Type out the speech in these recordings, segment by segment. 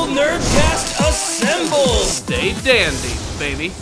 Nerdcast assemble! Stay dandy, baby.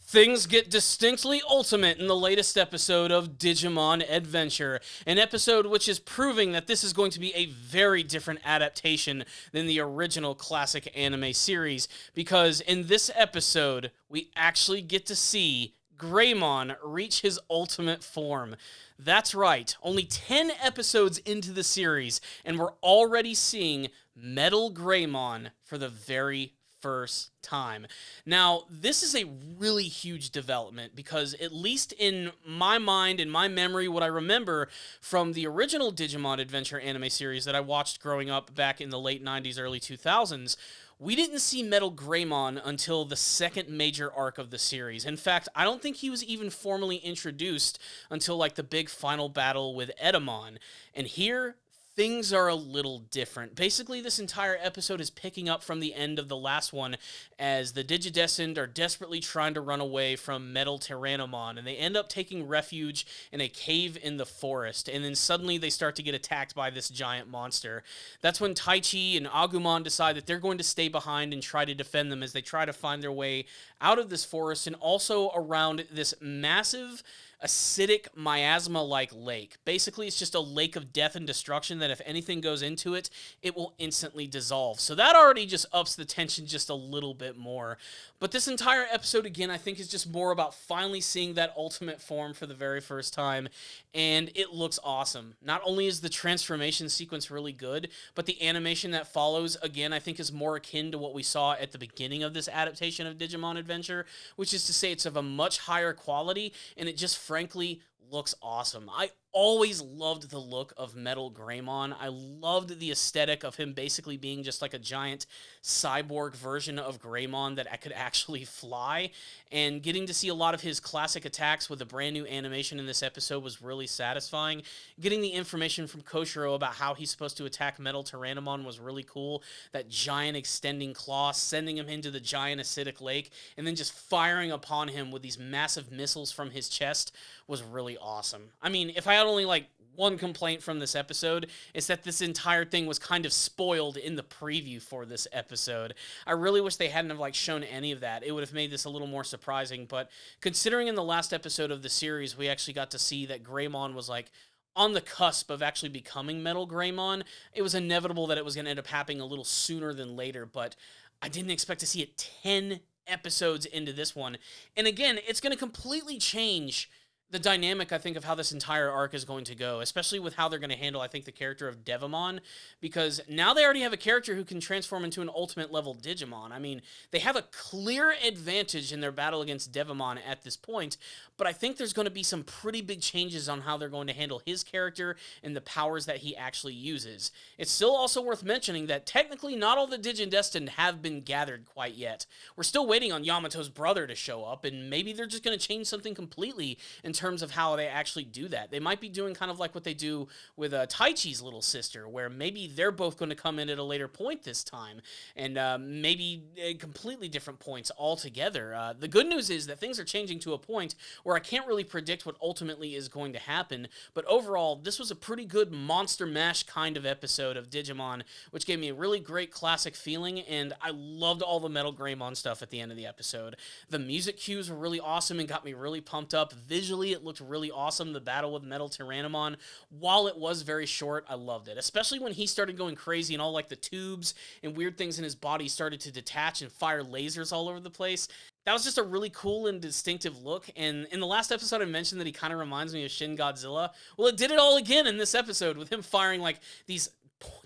Things get distinctly ultimate in the latest episode of Digimon Adventure, an episode which is proving that this is going to be a very different adaptation than the original classic anime series, because in this episode, we actually get to see Greymon reach his ultimate form. That's right, only 10 episodes into the series, and we're already seeing MetalGreymon for the very first time. Now, this is a really huge development because, at least in my mind, in my memory, what I remember from the original Digimon Adventure anime series that I watched growing up back in the late 90s, early 2000s, we didn't see MetalGreymon until the second major arc of the series. In fact, I don't think he was even formally introduced until like the big final battle with Edamon. And here, things are a little different. Basically, this entire episode is picking up from the end of the last one as the Digidestined are desperately trying to run away from MetalTyranomon, and they end up taking refuge in a cave in the forest, and then suddenly they start to get attacked by this giant monster. That's when Taichi and Agumon decide that they're going to stay behind and try to defend them as they try to find their way out of this forest and also around this massive acidic miasma-like lake. Basically, it's just a lake of death and destruction that if anything goes into it, it will instantly dissolve. So that already just ups the tension just a little bit more. But this entire episode, again, I think is just more about finally seeing that ultimate form for the very first time, and it looks awesome. Not only is the transformation sequence really good, but the animation that follows, again, I think is more akin to what we saw at the beginning of this adaptation of Digimon Adventure, which is to say it's of a much higher quality, and it just frankly looks awesome. I always loved the look of MetalGreymon. I loved the aesthetic of him basically being just like a giant cyborg version of Greymon that could actually fly, and getting to see a lot of his classic attacks with a brand new animation in this episode was really satisfying. Getting the information from Koshiro about how he's supposed to attack MetalTyranomon was really cool. That giant extending claw, sending him into the giant acidic lake, and then just firing upon him with these massive missiles from his chest was really awesome. I mean, if I had only like one complaint from this episode, is that this entire thing was kind of spoiled in the preview for this episode. I really wish they hadn't have like shown any of that. It would have made this a little more surprising, but considering in the last episode of the series we actually got to see that Greymon was like on the cusp of actually becoming MetalGreymon, it was inevitable that it was going to end up happening a little sooner than later, but I didn't expect to see it 10 episodes into this one. And again, it's going to completely change the dynamic, I think, of how this entire arc is going to go, especially with how they're going to handle, I think, the character of Devamon, because now they already have a character who can transform into an ultimate level Digimon. I mean, they have a clear advantage in their battle against Devamon at this point, but I think there's going to be some pretty big changes on how they're going to handle his character and the powers that he actually uses. It's still also worth mentioning that technically not all the Digidestined have been gathered quite yet. We're still waiting on Yamato's brother to show up, and maybe they're just going to change something completely in terms of how they actually do that. They might be doing kind of like what they do with Taichi's little sister, where maybe they're both going to come in at a later point this time, and maybe completely different points altogether. The good news is that things are changing to a point where I can't really predict what ultimately is going to happen, but overall, this was a pretty good Monster Mash kind of episode of Digimon, which gave me a really great classic feeling, and I loved all the MetalGreymon stuff at the end of the episode. The music cues were really awesome and got me really pumped up. Visually, it looked really awesome. The battle with MetalTyranomon, while it was very short, I loved it, especially when he started going crazy and all like the tubes and weird things in his body started to detach and fire lasers all over the place. That was just a really cool and distinctive look, and in the last episode I mentioned that he kind of reminds me of Shin Godzilla. Well, it did it all again in this episode with him firing like these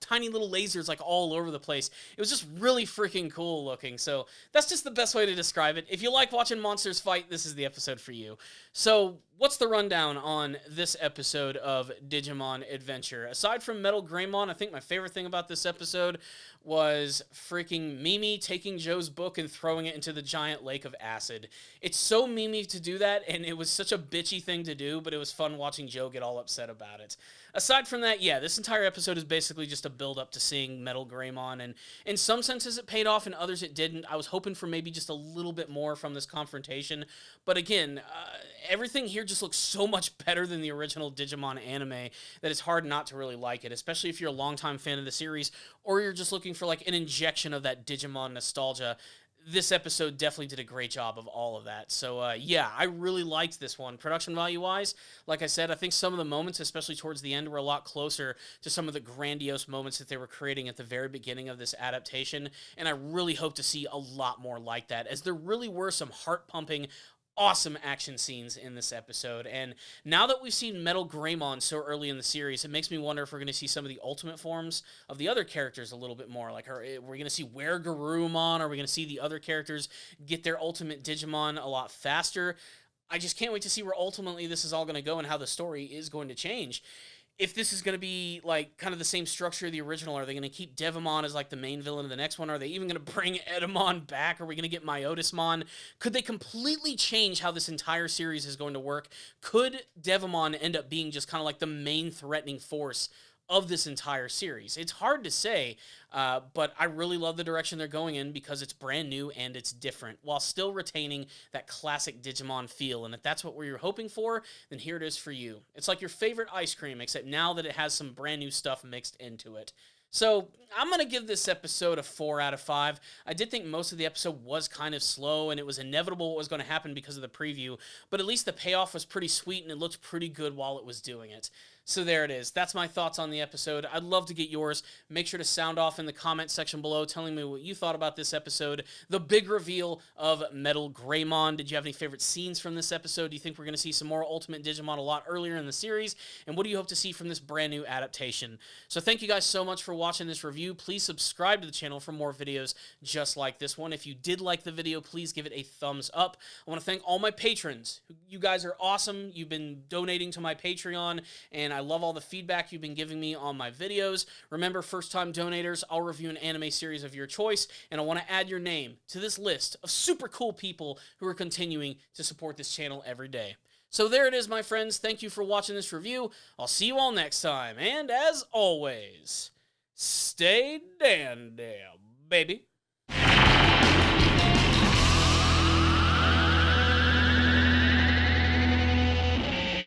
tiny little lasers like all over the place. It was just really freaking cool looking. So that's just the best way to describe it. If you like watching monsters fight, this is the episode for you. So what's the rundown on this episode of Digimon Adventure? Aside from MetalGreymon, I think my favorite thing about this episode was freaking Mimi taking Joe's book and throwing it into the giant lake of acid. It's so Mimi to do that, and it was such a bitchy thing to do, but it was fun watching Joe get all upset about it. Aside from that, yeah, this entire episode is basically just a build-up to seeing MetalGreymon, and in some senses it paid off, in others it didn't. I was hoping for maybe just a little bit more from this confrontation, but again, everything here just looks so much better than the original Digimon anime that it's hard not to really like it, especially if you're a longtime fan of the series or you're just looking for like an injection of that Digimon nostalgia. This episode definitely did a great job of all of that. So, yeah, I really liked this one. Production value-wise, like I said, I think some of the moments, especially towards the end, were a lot closer to some of the grandiose moments that they were creating at the very beginning of this adaptation, and I really hope to see a lot more like that, as there really were some heart-pumping, awesome action scenes in this episode. And now that we've seen MetalGreymon so early in the series, it makes me wonder if we're going to see some of the ultimate forms of the other characters a little bit more. Like, are we going to see Garurumon? Are we going to see the other characters get their ultimate Digimon a lot faster? I just can't wait to see where ultimately this is all going to go and how the story is going to change. If this is going to be, like, kind of the same structure of the original, are they going to keep Devamon as, like, the main villain of the next one? Are they even going to bring Edamon back? Are we going to get Myotismon? Could they completely change how this entire series is going to work? Could Devamon end up being just kind of like the main threatening force of this entire series? It's hard to say, but I really love the direction they're going in because it's brand new and it's different while still retaining that classic Digimon feel. And if that's what we're hoping for, then here it is for you. It's like your favorite ice cream, except now that it has some brand new stuff mixed into it. So I'm going to give this episode a 4 out of 5. I did think most of the episode was kind of slow, and it was inevitable what was going to happen because of the preview, but at least the payoff was pretty sweet, and it looked pretty good while it was doing it. So there it is. That's my thoughts on the episode. I'd love to get yours. Make sure to sound off in the comment section below telling me what you thought about this episode. The big reveal of MetalGreymon. Did you have any favorite scenes from this episode? Do you think we're going to see some more Ultimate Digimon a lot earlier in the series? And what do you hope to see from this brand new adaptation? So thank you guys so much for watching this review. Please subscribe to the channel for more videos just like this one. If you did like the video, please give it a thumbs up. I want to thank all my patrons. You guys are awesome. You've been donating to my Patreon, and I love all the feedback you've been giving me on my videos. Remember, first-time donators, I'll review an anime series of your choice, and I want to add your name to this list of super cool people who are continuing to support this channel every day. So there it is, my friends. Thank you for watching this review. I'll see you all next time, and as always, stay dandy, baby.